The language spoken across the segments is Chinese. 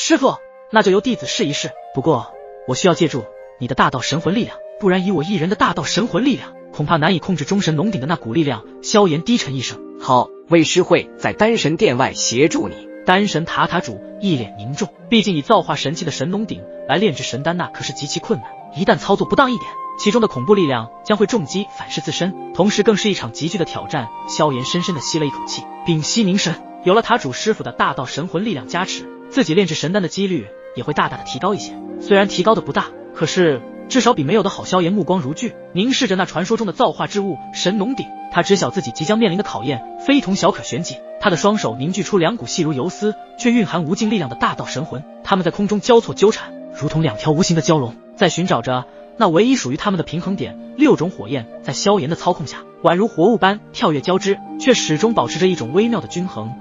师傅，那就由弟子试一试。不过我需要借助你的大道神魂力量，不然以我一人的大道神魂力量，恐怕难以控制中神龙鼎的那股力量。萧炎低沉一声：好，魏师会在丹神殿外协助你。丹神塔塔主一脸凝重，毕竟以造化神器的神龙鼎来炼制神丹，那可是极其困难，一旦操作不当一点，其中的恐怖力量将会重击反噬自身，同时更是一场极具的挑战。萧炎深深地吸了一口气，屏息凝神，有了塔主师傅的大道神魂力量加持，自己炼制神丹的几率也会大大的提高一些。虽然提高的不大，可是至少比没有的好。萧炎目光如炬，凝视着那传说中的造化之物神龙鼎，他知晓自己即将面临的考验非同小可旋即，他的双手凝聚出两股细如游丝却蕴含无尽力量的大道神魂，他们在空中交错纠缠，如同两条无形的蛟龙，在寻找着那唯一属于他们的平衡点。6种火焰在萧炎的操控下宛如活物般跳跃交织，却始终保持着一种微妙的均衡，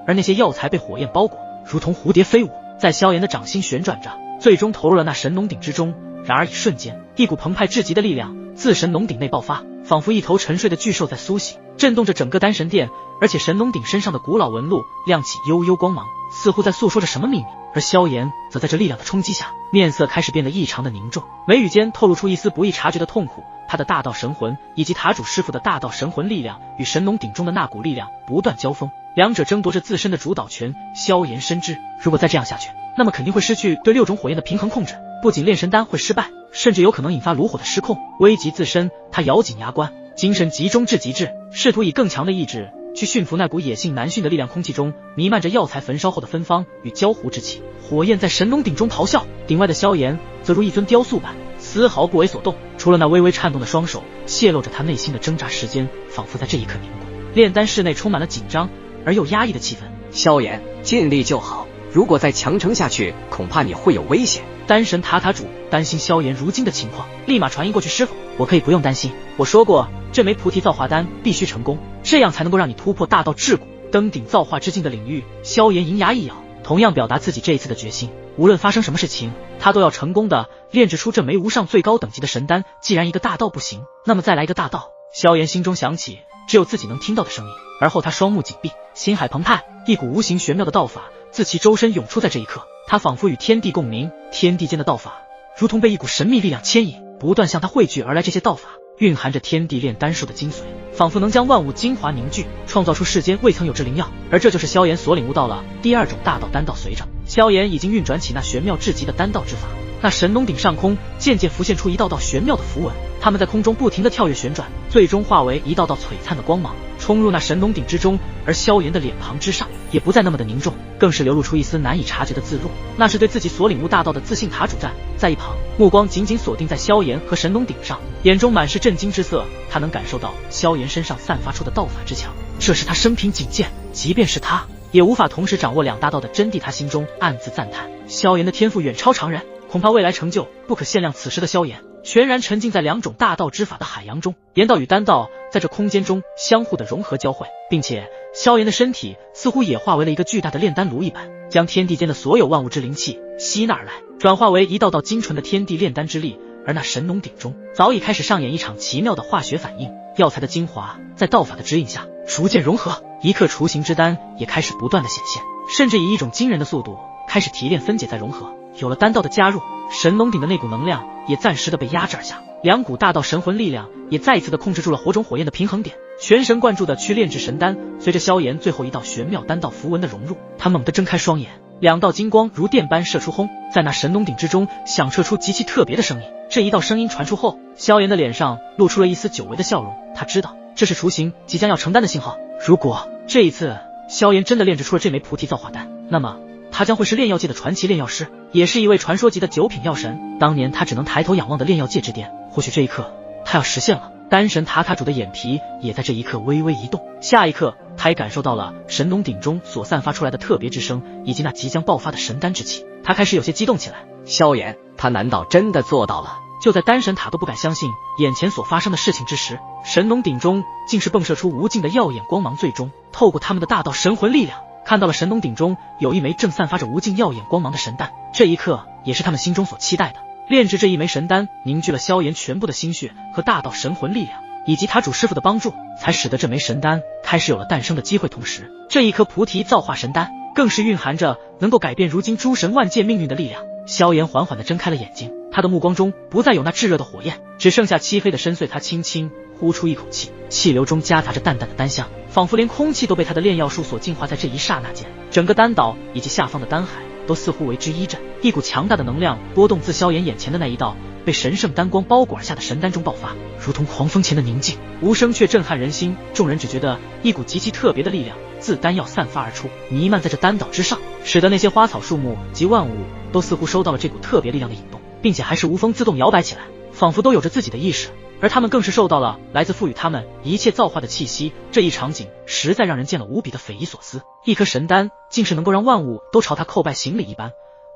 而那些药材被火焰包裹，如同蝴蝶飞舞，在萧炎的掌心旋转着，最终投入了那神龙鼎之中。然而一瞬间，一股澎湃至极的力量自神龙鼎内爆发，仿佛一头沉睡的巨兽在苏醒，震动着整个丹神殿。而且神龙鼎身上的古老纹路亮起幽幽光芒，似乎在诉说着什么秘密。而萧炎则在这力量的冲击下，面色开始变得异常的凝重，眉宇间透露出一丝不易察觉的痛苦。他的大道神魂以及塔主师傅的大道神魂力量与神龙鼎中的那股力量不断交锋，两者争夺着自身的主导权。萧炎深知，如果再这样下去，那么肯定会失去对6种火焰的平衡控制，不仅炼神丹会失败，甚至有可能引发炉火的失控，危及自身。他咬紧牙关，精神集中至极致，试图以更强的意志去驯服那股野性难驯的力量。空气中弥漫着药材焚烧后的芬芳与焦糊之气，火焰在神龙鼎中咆哮。鼎外的萧炎则如一尊雕塑般，丝毫不为所动，除了那微微颤动的双手泄露着他内心的挣扎，时间仿佛在这一刻凝固。炼丹室内充满了紧张而又压抑的气氛。萧炎，尽力就好，如果再强撑下去，恐怕你会有危险。丹神塔塔主担心萧炎如今的情况，立马传音过去：师傅，我可以不用担心，我说过这枚菩提造化丹必须成功，这样才能够让你突破大道至骨，登顶造化之境的领域。萧炎银牙一咬，同样表达自己这一次的决心，无论发生什么事情，他都要成功的炼制出这枚无上最高等级的神丹。既然一个大道不行，那么再来一个大道。萧炎心中响起只有自己能听到的声音，而后他双目紧闭，心海澎湃，一股无形玄妙的道法自其周身涌出。在这一刻，他仿佛与天地共鸣，天地间的道法如同被一股神秘力量牵引，不断向他汇聚而来。这些道法蕴含着天地炼丹术的精髓，仿佛能将万物精华凝聚，创造出世间未曾有之灵药。而这就是萧炎所领悟到了第2种大道丹道。随着萧炎已经运转起那玄妙至极的丹道之法，那神龙鼎上空渐渐浮现出一道道玄妙的符文，它们在空中不停地跳跃旋转，最终化为一道道璀璨的光芒，冲入那神龙鼎之中。而萧炎的脸庞之上也不再那么的凝重，更是流露出一丝难以察觉的自若，那是对自己所领悟大道的自信。塔主站在一旁，目光紧紧锁定在萧炎和神龙鼎上，眼中满是震惊之色。他能感受到萧炎身上散发出的道法之强，这是他生平仅见，即便是他也无法同时掌握2大道的真谛。他心中暗自赞叹，萧炎的天赋远超常人，恐怕未来成就不可限量。此时的萧炎全然沉浸在2种大道之法的海洋中，炎道与丹道在这空间中相互的融合交汇，并且萧炎的身体似乎也化为了一个巨大的炼丹炉一般，将天地间的所有万物之灵气吸纳而来，转化为一道道精纯的天地炼丹之力。而那神龙鼎中早已开始上演一场奇妙的化学反应，药材的精华在道法的指引下逐渐融合，一颗雏形之丹也开始不断的显现，甚至以一种惊人的速度开始提炼分解再融合。有了丹道的加入，神龙鼎的那股能量也暂时的被压制而下，2股大道神魂力量也再一次的控制住了火种火焰的平衡点，全神贯注的去炼制神丹。随着萧炎最后一道玄妙丹道符文的融入，他猛地睁开双眼，2道金光如电般射出，轰，在那神龙鼎之中响彻出极其特别的声音。这一道声音传出后，萧炎的脸上露出了一丝久违的笑容，他知道这是雏形即将要成丹的信号。如果这一次萧炎真的炼制出了这枚菩提造化丹，那么他将会是炼药界的传奇炼药师，也是一位传说级的9品药神。当年他只能抬头仰望的炼药界之巅，或许这一刻他要实现了。丹神塔塔主的眼皮也在这一刻微微一动，下一刻他也感受到了神龙鼎中所散发出来的特别之声，以及那即将爆发的神丹之气。他开始有些激动起来。萧炎，他难道真的做到了？就在丹神塔都不敢相信眼前所发生的事情之时，神龙鼎中竟是迸射出无尽的耀眼光芒，最终透过他们的大道神魂力量，看到了神龙鼎中有一枚正散发着无尽耀眼光芒的神丹。这一刻也是他们心中所期待的。炼制这一枚神丹凝聚了萧炎全部的心血和大道神魂力量，以及塔主师傅的帮助，才使得这枚神丹开始有了诞生的机会。同时，这一颗菩提造化神丹更是蕴含着能够改变如今诸神万界命运的力量。萧炎缓缓地睁开了眼睛，他的目光中不再有那炙热的火焰，只剩下漆黑的深邃。他轻轻呼出一口气，气流中夹杂着淡淡的丹香，仿佛连空气都被他的炼药术所净化。在这一刹那间，整个丹岛以及下方的丹海都似乎为之一震，一股强大的能量波动自萧炎眼前的那一道被神圣丹光包裹而下的神丹中爆发，如同狂风前的宁静，无声却震撼人心。众人只觉得一股极其特别的力量自丹药散发而出，弥漫在这丹岛之上，使得那些花草树木及万物都似乎收到了这股特别力量的引动，并且还是无风自动摇摆起来，仿佛都有着自己的意识，而他们更是受到了来自赋予他们一切造化的气息。这一场景实在让人见了无比的匪夷所思，一颗神丹竟是能够让万物都朝他叩拜行礼一般。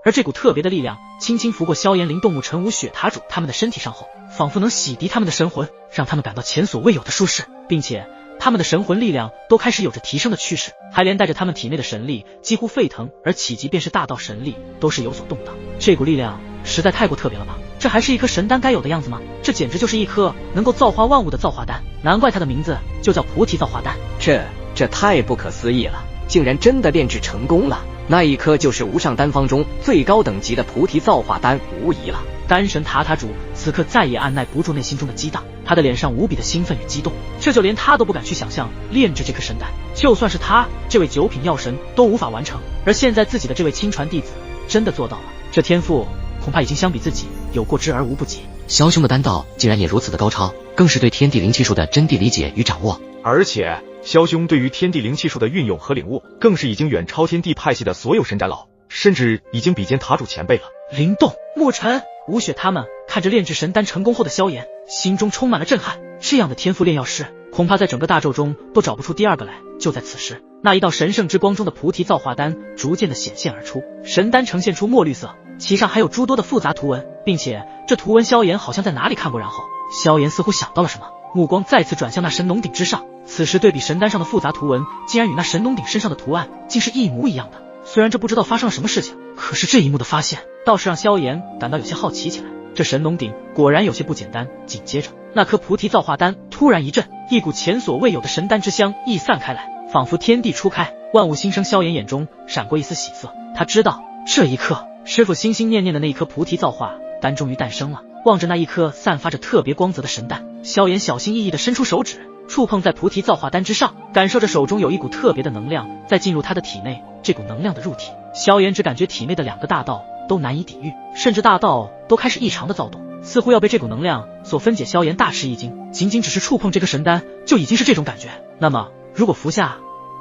而这股特别的力量轻轻拂过萧炎、林动武、陈武、雪塔主他们的身体上后，仿佛能洗涤他们的神魂，让他们感到前所未有的舒适，并且他们的神魂力量都开始有着提升的趋势，还连带着他们体内的神力几乎沸腾，而起即便是大道神力都是有所动荡。这股力量实在太过特别了吧？这还是一颗神丹该有的样子吗？这简直就是一颗能够造化万物的造化丹，难怪它的名字就叫菩提造化丹。这太不可思议了，竟然真的炼制成功了！那一颗就是无上丹方中最高等级的菩提造化丹，无疑了。丹神塔塔主此刻再也按耐不住内心中的激荡，他的脸上无比的兴奋与激动，这就连他都不敢去想象炼制这颗神丹，就算是他这位九品药神都无法完成，而现在自己的这位亲传弟子真的做到了，这天赋恐怕已经相比自己有过之而无不及。萧兄的丹道竟然也如此的高超，更是对天地灵气术的真谛理解与掌握，而且萧兄对于天地灵气术的运用和领悟，更是已经远超天地派系的所有神长老，甚至已经比肩塔主前辈了。灵动、沐尘、吴雪他们看着炼制神丹成功后的萧炎，心中充满了震撼。这样的天赋炼药师，恐怕在整个大宙中都找不出第二个来。就在此时，那一道神圣之光中的菩提造化丹逐渐的显现而出，神丹呈现出墨绿色，其上还有诸多的复杂图文，并且这图文萧炎好像在哪里看过。然后萧炎似乎想到了什么，目光再次转向那神农鼎之上，此时对比神丹上的复杂图文，竟然与那神农鼎身上的图案竟是一模一样的。虽然这不知道发生了什么事情，可是这一幕的发现倒是让萧炎感到有些好奇起来。这神农鼎果然有些不简单。紧接着，那颗菩提造化丹突然一震，一股前所未有的神丹之香溢散开来，仿佛天地初开，万物新生。萧炎眼中闪过一丝喜色，他知道这一刻师父心心念念的那一颗菩提造化丹终于诞生了。望着那一颗散发着特别光泽的神丹，萧炎小心翼翼地伸出手指，触碰在菩提造化丹之上，感受着手中有一股特别的能量在进入他的体内。这股能量的入体，萧炎只感觉体内的两个大道都难以抵御，甚至大道都开始异常的躁动，似乎要被这股能量所分解。萧炎大吃一惊，仅仅只是触碰这个神丹就已经是这种感觉，那么如果服下，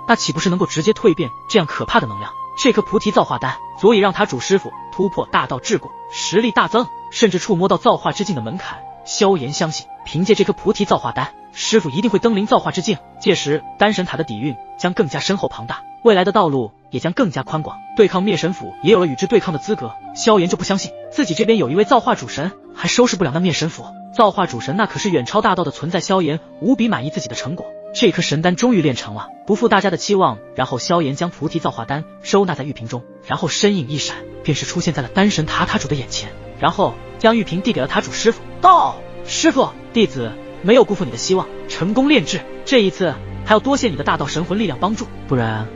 那岂不是能够直接蜕变这样可怕的能量？这颗菩提造化丹足以让他主师傅突破大道桎梏，实力大增，甚至触摸到造化之境的门槛。萧炎相信，凭借这颗菩提造化丹，师傅一定会登临造化之境，届时丹神塔的底蕴将更加深厚庞大，未来的道路也将更加宽广，对抗灭神府也有了与之对抗的资格。萧炎就不相信自己这边有一位造化主神还收拾不了那灭神府。造化主神那可是远超大道的存在，萧炎无比满意自己的成果，这颗神丹终于炼成了，不负大家的期望。然后萧炎将菩提造化丹收纳在玉瓶中，然后身影一闪，便是出现在了丹神塔塔主的眼前，然后将玉瓶递给了塔主师傅，道：师傅，弟子没有辜负你的希望，成功炼制，这一次还要多谢你的大道神魂力量帮助，不然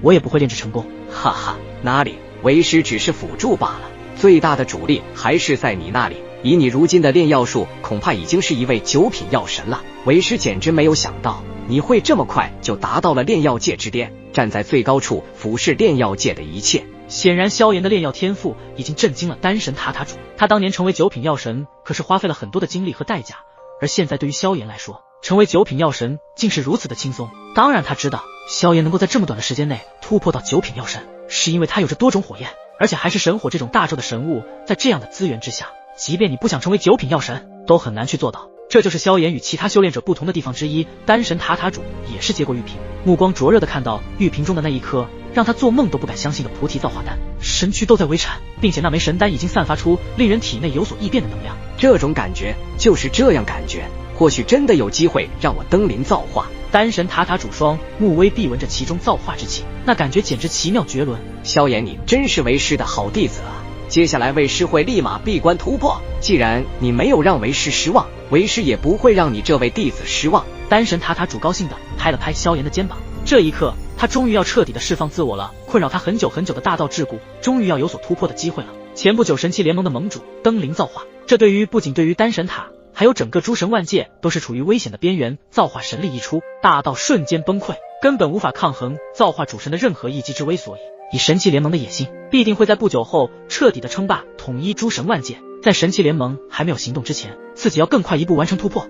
我也不会炼制成功。哈哈，哪里，为师只是辅助罢了，最大的主力还是在你那里。以你如今的炼药术，恐怕已经是一位九品药神了。为师简直没有想到你会这么快就达到了炼药界之巅，站在最高处俯视炼药界的一切。显然萧炎的炼药天赋已经震惊了丹神塔塔主，他当年成为九品药神可是花费了很多的精力和代价，而现在对于萧炎来说，成为九品药神竟是如此的轻松。当然他知道萧炎能够在这么短的时间内突破到九品药神，是因为他有着多种火焰，而且还是神火这种大咒的神物，在这样的资源之下，即便你不想成为九品药神都很难去做到。这就是萧炎与其他修炼者不同的地方之一。丹神塔塔主也是接过玉瓶，目光灼热地看到玉瓶中的那一颗让他做梦都不敢相信的菩提造化丹，身躯都在微颤，并且那枚神丹已经散发出令人体内有所异变的能量。这种感觉就是这样感觉，或许真的有机会让我登临造化。丹神塔塔主双目微闭，闻着其中造化之气，那感觉简直奇妙绝伦。萧炎，你真是为师的好弟子啊！接下来为师会立马闭关突破，既然你没有让为师失望，为师也不会让你这位弟子失望。丹神塔塔主高兴地拍了拍萧炎的肩膀，这一刻他终于要彻底的释放自我了。困扰他很久很久的大道桎梏，终于要有所突破的机会了。前不久神器联盟的盟主登临造化，这不仅对于丹神塔，还有整个诸神万界都是处于危险的边缘。造化神力一出，大道瞬间崩溃，根本无法抗衡造化主神的任何一击之威，所以神器联盟的野心必定会在不久后彻底的称霸统一诸神万界。在神器联盟还没有行动之前，自己要更快一步完成突破。